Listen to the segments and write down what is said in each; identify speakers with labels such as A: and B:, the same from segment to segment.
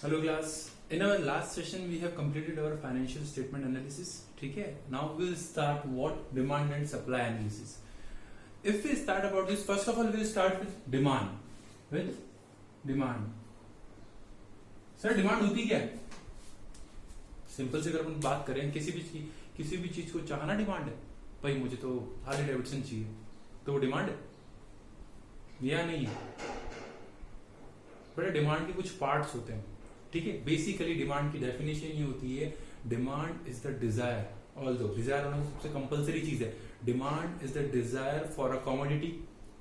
A: Hello class. In our last session we have completed our financial statement analysis. ठीक है. Now we'll start what demand and supply analysis. If we start about this, first of all we'll start with demand. With demand. Sir demand होती क्या है? Simple से अगर अपन बात करें किसी भी चीज को चाहना डिमांड है. भाई मुझे तो हार्ले डेविडसन चाहिए, तो वो डिमांड है या नहीं है? बड़े डिमांड के कुछ पार्ट्स होते हैं. ठीक है. बेसिकली डिमांड की डेफिनेशन ये होती है, demand is the desire, although desire होना सबसे कंपलसरी चीज है. Demand is the desire for a commodity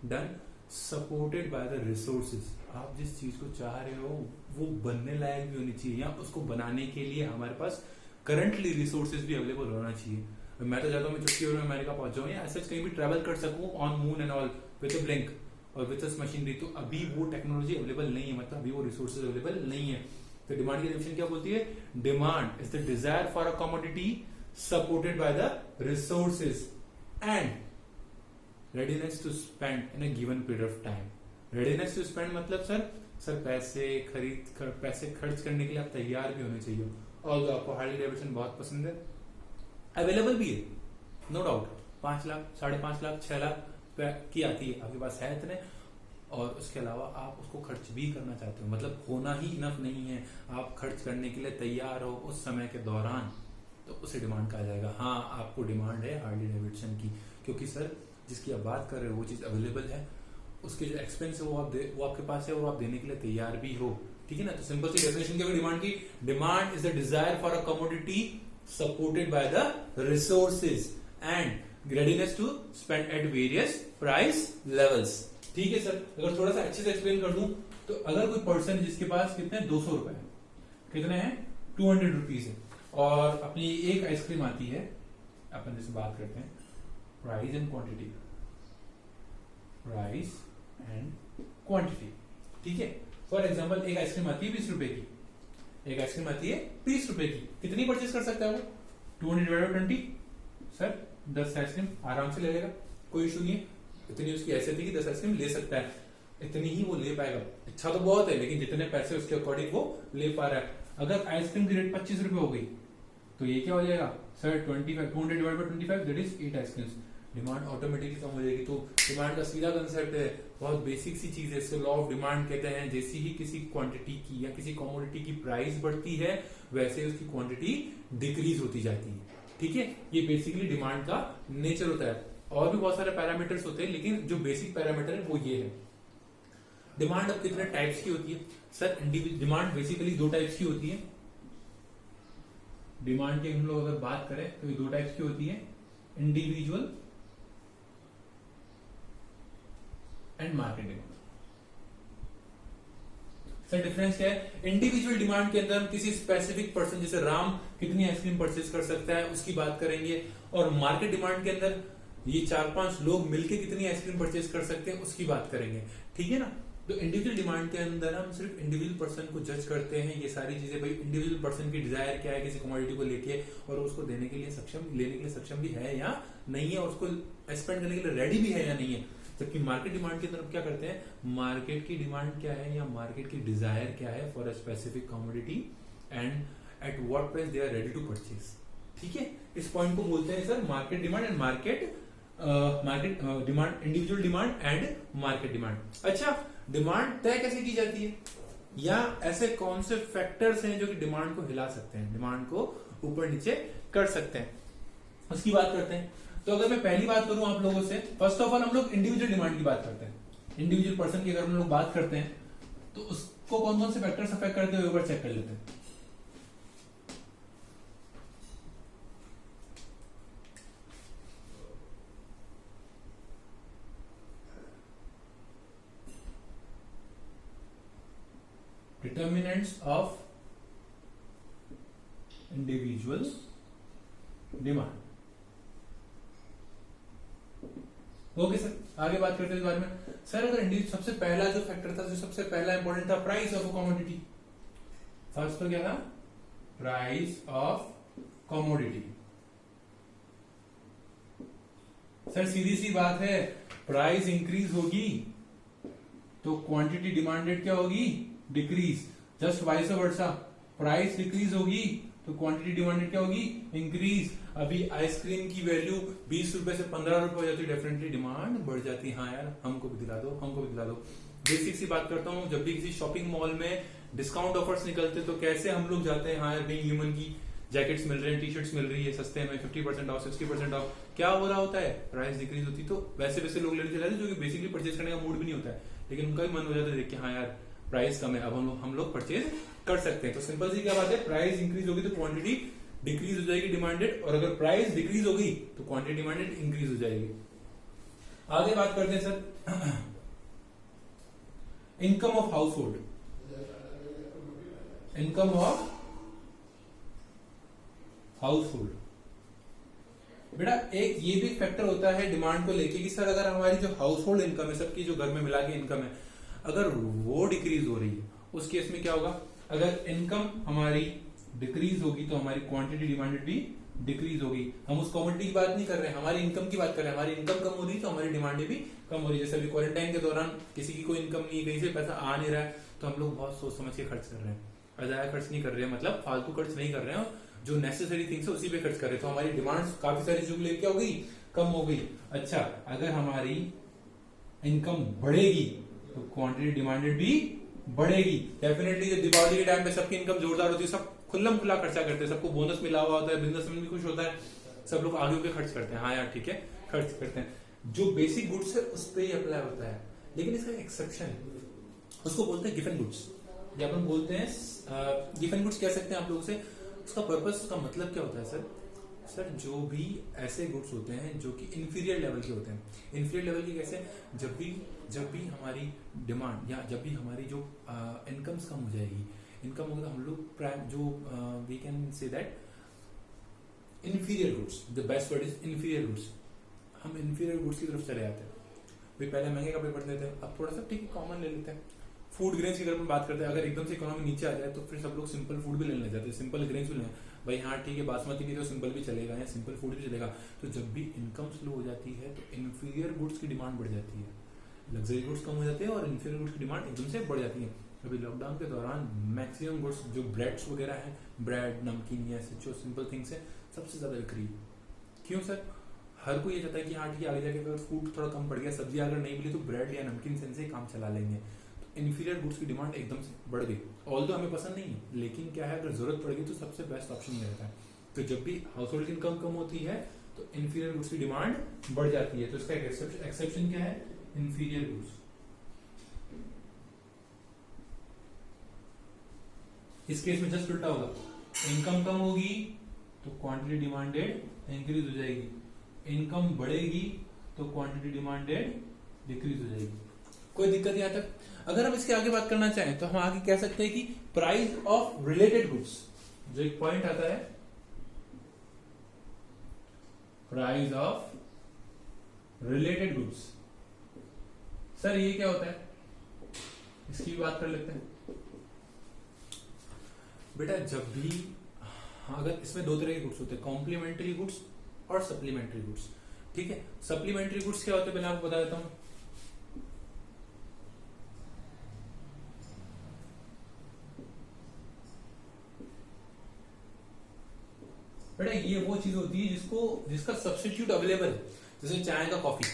A: done supported by the resources. आप जिस चीज को चाह रहे हो वो बनने लायक भी होनी चाहिए, या उसको बनाने के लिए हमारे पास करंटली रिसोर्सेज भी अवेलेबल होना चाहिए. मैं तो चाहता हूँ मैं चुटकी और अमेरिका पहुंच जाऊँ या ऐसा कहीं भी ट्रेवल कर सकूं on moon and all with a blink और विद अ मशीनरी. तो अभी वो टेक्नोलॉजी अवेलेबल नहीं है, मतलब अभी वो रिसोर्सेज अवेलेबल नहीं है. तो डिमांड की डेफिनेशन क्या बोलती है? Demand is the desire for a commodity supported by the resources and readiness to spend in a given period of time. Readiness to spend मतलब सर पैसे खर्च करने के लिए आप तैयार भी होने चाहिए. और आपको हार्ले डेविडसन बहुत पसंद है, अवेलेबल भी है, नो डाउट. 5 लाख 5.5 लाख 6 लाख की आती है, आपके पास है इतने, और उसके अलावा आप उसको खर्च भी करना चाहते हो, मतलब होना ही इनफ नहीं है, आप खर्च करने के लिए तैयार हो उस समय के दौरान, तो उसे डिमांड कहा जाएगा. हाँ, आपको डिमांड है हार्ले डेविडसन की, क्योंकि सर जिसकी आप बात कर रहे हो वो चीज अवेलेबल है, उसके जो एक्सपेंस है वो आपके पास है और आप देने के लिए तैयार भी हो. ठीक है ना. तो सिंपल सी डेफिनेशन क्या है डिमांड की? Demand is the desire for a commodity supported by the resources and readiness to spend at various price levels. ठीक है सर. अगर थोड़ा सा अच्छे से एक्सप्लेन कर दूं तो अगर कोई पर्सन जिसके पास कितने 200 रुपए है, कितने हैं 200 रुपीज है, और अपनी एक आइसक्रीम आती है, अपन जैसे बात करते हैं price and quantity, price and quantity. ठीक है. फॉर एग्जांपल एक आइसक्रीम आती है 20 रुपए की, एक आइसक्रीम आती है 30 रुपए की. कितनी परचेज कर सकता है वो? 200 डिवाइडेड बाय 20. सर 10 आइसक्रीम आराम से ले लेगा, कोई इशू नहीं है. इतनी उसकी हैसियत थी कि 10 आइसक्रीम ले सकता है, इतनी ही वो ले पाएगा. इच्छा तो बहुत है, लेकिन जितने पैसे उसके अकॉर्डिंग वो ले पा रहा है. अगर आइसक्रीम की रेट 25 रुपए हो गई तो ये क्या हो जाएगा sir? 200 divide by 25 that is 8 ice creams. Demand automatically कम हो जाएगी. तो डिमांड का सीधा कंसेप्ट है, बहुत बेसिक सी चीज है, इसको लॉ ऑफ डिमांड कहते हैं. जैसी ही किसी क्वांटिटी की या किसी कमोडिटी की प्राइस बढ़ती है वैसे उसकी क्वांटिटी डिक्रीज होती जाती है. ठीक है. ये बेसिकली डिमांड का नेचर होता है. और भी बहुत सारे पैरामीटर्स होते हैं, लेकिन जो बेसिक पैरामीटर है वो ये है. डिमांड अब कितने टाइप्स की होती है? सर डिमांड बेसिकली 2 टाइप्स की होती है. डिमांड की हम लोग अगर बात करें तो ये 2 टाइप्स की होती है, individual and market demand. Sir difference क्या है? इंडिविजुअल डिमांड के अंदर हम किसी स्पेसिफिक पर्सन, जैसे राम कितनी आइसक्रीम परचेज कर सकता है उसकी बात करेंगे, और मार्केट डिमांड के अंदर ये 4-5 लोग मिलके कितनी आइसक्रीम परचेज कर सकते हैं उसकी बात करेंगे. ठीक है ना. तो इंडिविजुअल डिमांड के अंदर हम सिर्फ इंडिविजुअल पर्सन को जज करते हैं. ये सारी चीजें भाई इंडिविजुअल पर्सन की डिजायर क्या है किसी कमोडिटी को लेके, और उसको लेने के लिए सक्षम भी है या नहीं है, और उसको स्पेंड करने के लिए रेडी भी है या नहीं है. जबकि मार्केट डिमांड के अंदर हम क्या करते हैं, मार्केट की डिमांड क्या है या मार्केट की डिजायर क्या है for a specific commodity and at what price they are ready to purchase. ठीक है. इस पॉइंट को बोलते हैं sir market demand and market demand, individual demand and market demand. अच्छा, डिमांड तय कैसे की जाती है, या ऐसे कौन से फैक्टर्स हैं जो कि डिमांड को हिला सकते हैं, डिमांड को ऊपर नीचे कर सकते हैं, उसकी बात करते हैं. तो अगर मैं पहली बात करूं आप लोगों से, फर्स्ट ऑफ ऑल हम लोग इंडिविजुअल डिमांड की बात करते हैं. इंडिविजुअल पर्सन की अगर हम लोग बात करते हैं तो उसको कौन कौन से फैक्टर्स अफेक्ट करते हैं ऊपर चेक कर लेते हैं. Determinants of individual demand. Okay sir, आगे बात करते हैं इस बारे में. सर अगर सबसे पहला जो फैक्टर था, जो सबसे पहला इंपॉर्टेंट था, प्राइस ऑफ कमोडिटी. फर्स्ट तो क्या था? Price of commodity. सर सीधी सी बात है, प्राइस इंक्रीज होगी तो क्वांटिटी डिमांडेड क्या होगी? Decrease. Just vice versa, price decrease होगी तो क्वांटिटी डिमांडेड क्या होगी, इंक्रीज। अभी आइसक्रीम की वैल्यू 20 रुपए से 15 रुपए हो जाती है, डेफिनेटली डिमांड बढ़ जाती है। हाँ यार हमको भी दिला दो, हमको भी दिला दो। बेसिक सी बात करता हूँ, जब भी किसी शॉपिंग मॉल में डिस्काउंट ऑफर्स निकलते तो कैसे हम लोग जाते हैं, हाँ यार बीइंग ह्यूमन की जैकेट्स मिल रहे हैं, टी शर्ट्स मिल रही है सस्ते में, 50% ऑफ 60% ऑफ, क्या हो रहा होता है, प्राइस डिक्रीज होती तो वैसे वैसे लोग लेने चले जाते जो कि बेसिकली परचेज करने का मूड भी नहीं होता है, लेकिन उनका भी मन हो जाता है देख के हाँ यार प्राइस कम है, अब हम लोग परचेज कर सकते हैं। तो सिंपल सी क्या बात है, प्राइस इंक्रीज होगी तो क्वांटिटी डिक्रीज हो जाएगी डिमांडेड, और अगर प्राइस डिक्रीज होगी तो क्वांटिटी डिमांडेड इंक्रीज हो जाएगी। आगे बात करते हैं sir income of house hold, income of house hold. बेटा एक ये भी फैक्टर होता है डिमांड को लेके कि सर अगर हमारी जो हाउस होल्ड इनकम है, सबकी जो घर में मिला के इनकम है, अगर वो डिक्रीज हो रही है उस केस में क्या होगा, अगर इनकम हमारी डिक्रीज होगी तो हमारी क्वांटिटी डिमांडेड भी डिक्रीज होगी। हम उस कमोडिटी की बात नहीं कर रहे हैं, हमारी इनकम की बात कर रहे हैं। हमारी इनकम कम हो रही है तो हमारी डिमांड भी कम हो रही है। जैसे अभी क्वारंटाइन के दौरान किसी की कोई इनकम नहीं है, कहीं से पैसा आ नहीं रहा है, तो हम लोग बहुत सोच समझ के खर्च कर रहे हैं, अजाया खर्च नहीं कर रहे हैं, मतलब फालतू खर्च नहीं कर रहे हैं, जो नेसेसरी थिंग्स है उसी पे खर्च कर रहे हैं। तो हमारी डिमांड काफी सारी चीजों लेके क्या हो गई, कम हो गई। अच्छा अगर हमारी इनकम बढ़ेगी तो क्वांटिटी डिमांडेड भी बढ़ेगी डेफिनेटली। जब दीपावली के टाइम पे सबकी इनकम जोरदार होती है, सब खुल्लम खुला खर्चा करते हैं, सबको बोनस मिला हुआ होता है, बिजनेसमैन भी खुश होता है, सब लोग आगे होकर खर्च करते हैं, हाँ यार ठीक है खर्च करते हैं। जो बेसिक गुड्स है उस पर ही अप्लाई होता है, लेकिन इसका एक्सेप्शन है, उसको बोलते हैं गिवन गुड्स, या अपन बोलते हैं गिवन गुड्स कह सकते हैं आप लोगों से। उसका पर्पस, उसका मतलब क्या होता है सर, सर जो भी ऐसे गुड्स होते हैं जो कि इंफीरियर लेवल के होते हैं, इंफीरियर लेवल की कैसे, जब भी हमारी डिमांड या जब भी हमारी जो इनकम्स कम हो जाएगी, इनकम होगा, हम लोग प्राइम जो we can say that inferior goods, the best word is inferior goods, हम इंफीरियर गुड्स की तरफ चले जाते हैं। भाई पहले महंगे कपड़े पड़ते थे, अब थोड़ा सा ठीक है कॉमन ले लेते हैं। फूड ग्रेन्स की अगर हम बात करते हैं, अगर एकदम से इकोनॉमी नीचे आ जाए तो फिर सब लोग सिंपल फूड भी लेने लग जाते हैं, सिंपल ग्रेन्स भी लें, भाई हाँ ठीक है बासमती नहीं तो सिंपल भी चलेगा या सिंपल फूड भी चलेगा। तो जब भी इनकम स्लो हो जाती है तो इंफीरियर गुड्स की डिमांड बढ़ जाती है, लग्जरी गुड्स कम हो जाते हैं और इंफीरियर गुड्स की डिमांड एकदम से बढ़ जाती है। अभी लॉकडाउन के दौरान मैक्सिमम गुड्स जो ब्रेड्स वगैरह है, ब्रेड नमकीन या जो सिंपल थिंग्स है, सबसे ज्यादा बिक्री। क्यों सर, हर कोई ये चाहता है कि हाँ ठीक है आगे जाके अगर फूड थोड़ा कम पड़ गया, सब्जी अगर नहीं मिली तो ब्रेड या नमकीन से काम चला लेंगे। इंफीरियर गुड्स की डिमांड एकदम से बढ़ गई, ऑल्दो हमें पसंद नहीं है, लेकिन क्या है अगर जरूरत पड़ेगी तो सबसे बेस्ट ऑप्शन ये रहता है। तो जब भी हाउस होल्ड इनकम कम होती है तो इंफीरियर गुड्स की डिमांड बढ़ जाती है। तो इसका एक एक्सेप्शन क्या है, इंफीरियर गुड्स। इस केस में जस्ट उल्टा होगा, इनकम कम होगी तो क्वांटिटी डिमांडेड इंक्रीज हो जाएगी, इनकम बढ़ेगी तो क्वांटिटी डिमांडेड डिक्रीज हो जाएगी। कोई दिक्कत यहां तक? अगर हम इसके आगे बात करना चाहें तो हम आगे कह सकते हैं कि प्राइस ऑफ रिलेटेड गुड्स, जो एक पॉइंट आता है price of related goods. Sir ये क्या होता है, इसकी भी बात कर लेते हैं। बेटा जब भी अगर इसमें दो तरह के गुड्स होते हैं, कॉम्प्लीमेंट्री गुड्स और सप्लीमेंट्री गुड्स, ठीक है। सप्लीमेंट्री गुड्स क्या होते हैं पहले आपको बता देता हूं। बेटा ये वो चीज होती है जिसका सब्स्टिट्यूट अवेलेबल है, जैसे चाय का कॉफी।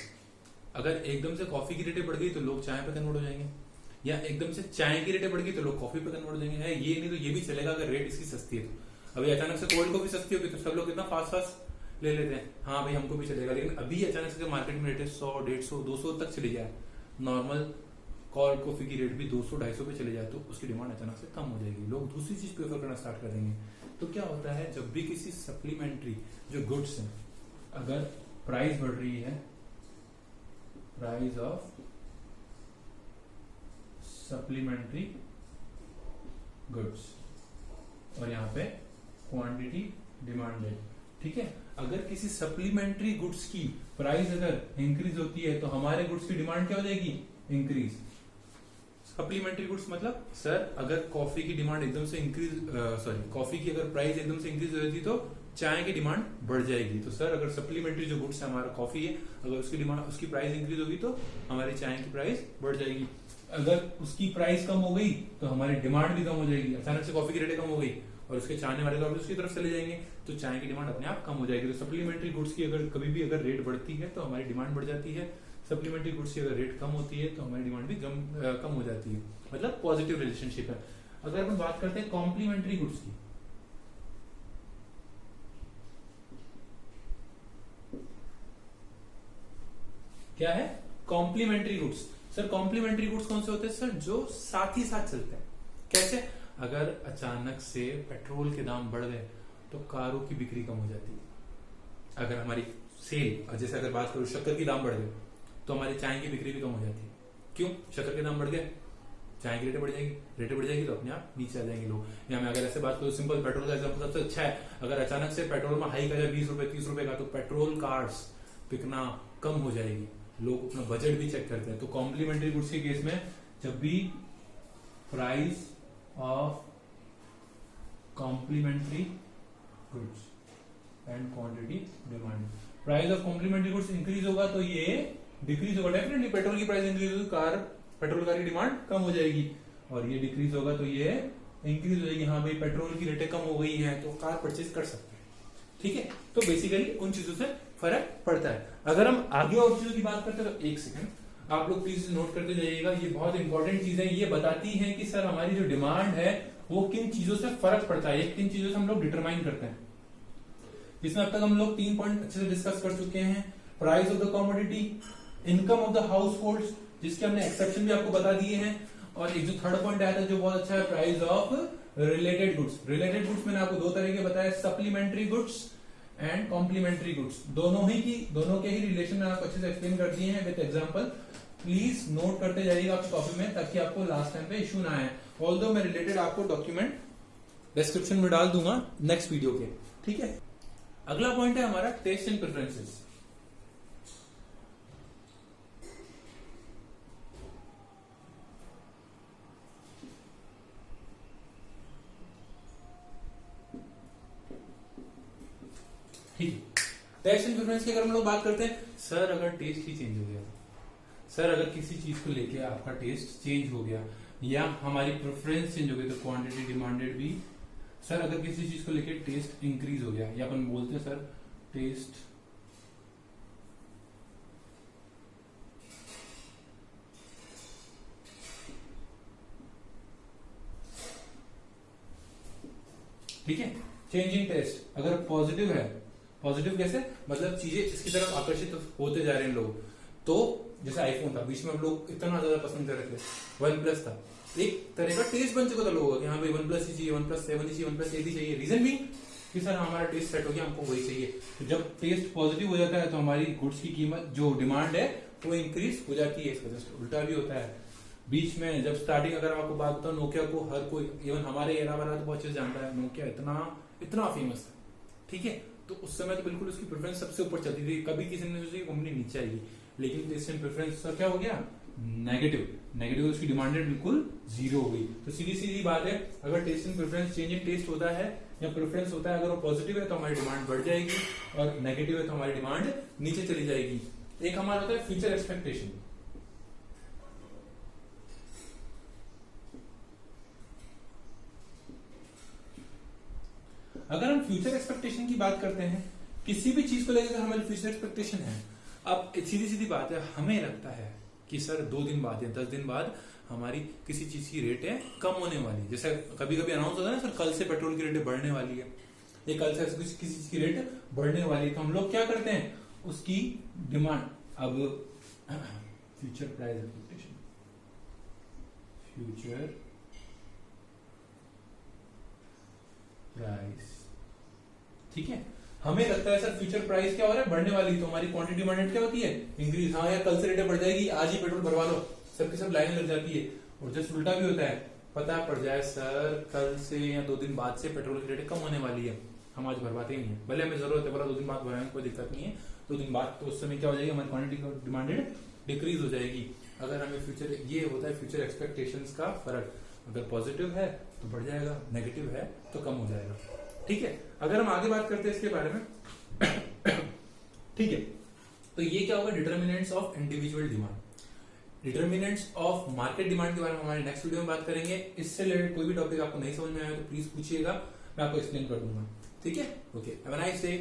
A: अगर एकदम से कॉफी की रेटें बढ़ गई तो लोग चाय पे कन्वर्ट हो जाएंगे, या एकदम से चाय की रेटें बढ़ गई तो लोग कॉफी पे कन्वर्ट हो जाएंगे। है ये नहीं तो ये भी चलेगा अगर रेट इसकी सस्ती है तो। अभी अचानक से कोल्ड कॉफी सस्ती होगी तो सब लोग इतना फास्ट ले लेते हैं, हाँ भाई हमको भी चलेगा। लेकिन अभी अचानक से मार्केट में रेट 100, 150, 200 तक चली जाए, नॉर्मल कोल्ड कॉफी की रेट भी 200, 250 पे चले जाए तो उसकी डिमांड अचानक से कम हो जाएगी, लोग दूसरी चीज प्रेफर करना स्टार्ट कर देंगे। तो क्या होता है जब भी किसी सप्लीमेंट्री जो गुड्स है, अगर प्राइस बढ़ रही है, प्राइस ऑफ सप्लीमेंट्री गुड्स, और यहाँ पे क्वांटिटी डिमांडेड, ठीक है। अगर किसी सप्लीमेंट्री गुड्स की प्राइस अगर इंक्रीज होती है तो हमारे गुड्स की डिमांड क्या हो जाएगी, इंक्रीज। सप्लीमेंट्री गुड्स मतलब सर अगर कॉफी की डिमांड एकदम से कॉफी की अगर प्राइस एकदम से इंक्रीज हो जाती तो चाय की डिमांड बढ़ जाएगी। तो सर अगर सप्लीमेंट्री जो गुड्स है, हमारा कॉफी है, अगर उसकी डिमांड उसकी प्राइस इंक्रीज होगी तो हमारी चाय की प्राइस बढ़ जाएगी। अगर उसकी प्राइस कम हो गई तो हमारी डिमांड भी कम हो जाएगी। अचानक से कॉफी की रेटें कम हो गई और उसके चाहने वाले तो उसकी तरफ चले जाएंगे, तो चाय की डिमांड अपने आप कम हो जाएगी। तो सप्लीमेंट्री गुड्स की अगर कभी भी अगर रेट बढ़ती है तो हमारी डिमांड बढ़ जाती है, सप्लीमेंट्री गुड्स की अगर रेट कम होती है तो हमारी डिमांड भी कम हो जाती है, मतलब पॉजिटिव रिलेशनशिप है। अगर हम बात करते हैं कॉम्प्लीमेंट्री गुड्स की, क्या है complementary goods. Sir complementary goods कौन से होते हैं सर, जो साथ ही साथ चलते हैं। कैसे, अगर अचानक से पेट्रोल के दाम बढ़ गए तो कारों की बिक्री कम हो जाती है। अगर हमारी सेल, जैसे अगर बात करूं शक्कर के दाम बढ़ गए तो हमारी चाय की बिक्री भी कम हो जाती है। क्यों, शक्कर के दाम बढ़ गए, चाय की रेटें बढ़ जाएगी, रेटें बढ़ जाएगी तो अपने आप नीचे आ जाएंगे लोग। या मैं अगर ऐसे बात करूं, सिंपल पेट्रोल का एग्जांपल सबसे अच्छा है। अगर अचानक से पेट्रोल में हाइक आ जाए 20 रुपए 30 रुपए का, तो पेट्रोल कार्स बिकना कम हो जाएगी, लोग अपना बजट भी चेक करते हैं। तो कॉम्प्लीमेंट्री गुड्स के केस में जब भी price of complementary goods and quantity demand, price of complementary goods increase होगा तो ये डिक्रीज होगा। डेफिनेटली पेट्रोल की प्राइस इंक्रीज होगी, पेट्रोल कार की डिमांड कम हो जाएगी, और ये डिक्रीज होगा तो ये इंक्रीज हो जाएगी। हाँ भाई पेट्रोल की रेटें कम हो गई है तो कार परचेज कर सकते हैं, ठीक है। तो बेसिकली उन चीजों से फर्क पड़ता है। अगर हम आगे और चीजों की बात करते हैं तो एक सेकंड आप लोग प्लीज नोट करते जाइएगा, ये बहुत इंपॉर्टेंट चीज है। ये बताती है कि सर हमारी जो डिमांड है वो किन चीजों से फर्क पड़ता है, किन चीजों से हम लोग डिटरमाइन करते हैं। जिसमें अब तक हम लोग 3 पॉइंट अच्छे से डिस्कस कर चुके हैं। Price of the commodity, income of the house hold, जिसके हमने एक्सेप्शन भी आपको बता दिए हैं, और एक जो थर्ड पॉइंट आया था जो बहुत अच्छा है, price of related goods. Related goods मैंने आपको 2 तरह के बताया, supplementary goods and complementary goods. दोनों के ही रिलेशन में आपको अच्छे से एक्सप्लेन कर दिए हैं विद एग्जांपल। प्लीज नोट करते जाइएगा आपकी कॉपी में, ताकि आपको लास्ट टाइम पे इश्यू ना आए। ऑल्दो मैं रिलेटेड आपको डॉक्यूमेंट डिस्क्रिप्शन में डाल दूंगा नेक्स्ट वीडियो के, ठीक है। अगला पॉइंट है हमारा टेस्ट एंड प्रेफरेंसेस। ठीक है, टेस्ट एंड प्रेफरेंस की अगर हम लोग बात करते हैं, सर अगर टेस्ट ही चेंज हो गया, सर अगर किसी चीज को लेके आपका टेस्ट चेंज हो गया या हमारी प्रेफरेंस चेंज हो गई, तो क्वांटिटी डिमांडेड भी। सर अगर किसी चीज को लेके टेस्ट इंक्रीज हो गया, या अपन बोलते हैं सर टेस्ट ठीक है, चेंजिंग टेस्ट अगर पॉजिटिव है, पॉजिटिव कैसे, मतलब चीजें इसकी तरफ आकर्षित होते जा रहे हैं लोग। तो जैसे आईफोन था, बीच में हम लोग इतना ज्यादा पसंद कर रहे थे, वन प्लस था, एक तरह का टेस्ट बन चुका था लोगों का कि हाँ भाई वन प्लस ही चाहिए, वन प्लस 7 ही चाहिए, वन प्लस 8 ही चाहिए। रीजन भी कि सर हमारा टेस्ट सेट हो गया, हमको वही चाहिए। तो जब टेस्ट पॉजिटिव हो जाता है तो हमारी गुड्स की कीमत, जो डिमांड है वो इंक्रीज हो जाती है। इसका जस्ट उल्टा भी होता है। बीच में जब स्टार्टिंग अगर आपको बात बताऊं, नोकिया को हर कोई, इवन हमारे एरा वाला तो बहुत अच्छे से जानता है, नोकिया इतना फेमस था, ठीक है। तो उस समय तो बिल्कुल उसकी प्रेफरेंस सबसे ऊपर चलती थी, कभी किसी ने सोचा कंपनी नीचे आएगी। लेकिन टेस्ट एंड प्रेफरेंस का क्या हो गया, नेगेटिव, उसकी डिमांडेड बिल्कुल 0 हो गई। तो सीधी बात है, अगर taste and preference, change in taste होता है या प्रेफरेंस होता है, अगर वो पॉजिटिव है तो हमारी डिमांड बढ़ जाएगी, और नेगेटिव है तो हमारी डिमांड नीचे चली जाएगी। एक हमारा होता है फ्यूचर एक्सपेक्टेशन। अगर हम फ्यूचर एक्सपेक्टेशन की बात करते हैं, किसी भी चीज को लेकर हमारी फ्यूचर एक्सपेक्टेशन है, अब सीधी बात है, हमें लगता है कि सर 2 दिन बाद या 10 दिन बाद हमारी किसी चीज की रेटें कम होने वाली, जैसे कभी अनाउंस होता है ना सर, कल से पेट्रोल की रेटें बढ़ने वाली है, ये कल से किसी चीज की रेट बढ़ने वाली है, तो हम लोग क्या करते हैं, उसकी डिमांड, अब future price expectation, future price, ठीक है। हमें लगता है सर फ्यूचर प्राइस क्या हो रहा है, बढ़ने वाली, तो हमारी क्वांटिटी डिमांडेड क्या होती है, इंक्रीज। हाँ यार कल से रेटें बढ़ जाएगी, आज ही पेट्रोल भरवा लो, सबकी सब लाइन लग जाती है। और जस्ट उल्टा भी होता है, पता पड़ जाए सर कल से या 2 दिन बाद से पेट्रोल की रेटें कम होने वाली है, हम आज भरवाते ही नहीं है, भले हमें जरूरत है, बोला 2 दिन बाद भरवाएंगे, कोई दिक्कत नहीं है। 2 दिन बाद तो उस समय क्या हो जाएगी, हमारी क्वांटिटी डिमांडेड डिक्रीज हो जाएगी। अगर हमें फ्यूचर, ये होता है फ्यूचर एक्सपेक्टेशंस का फर्क, अगर पॉजिटिव है तो बढ़ जाएगा, नेगेटिव है तो कम हो जाएगा, ठीक है। अगर हम आगे बात करते हैं इसके बारे में ठीक है, तो ये क्या होगा, determinants of individual demand. Determinants of market demand के बारे में हमारे नेक्स्ट वीडियो में बात करेंगे। इससे रिलेटेड कोई भी टॉपिक आपको नहीं समझ में आया तो प्लीज पूछिएगा, मैं आपको एक्सप्लेन कर दूंगा। ठीक है, okay, have a nice day.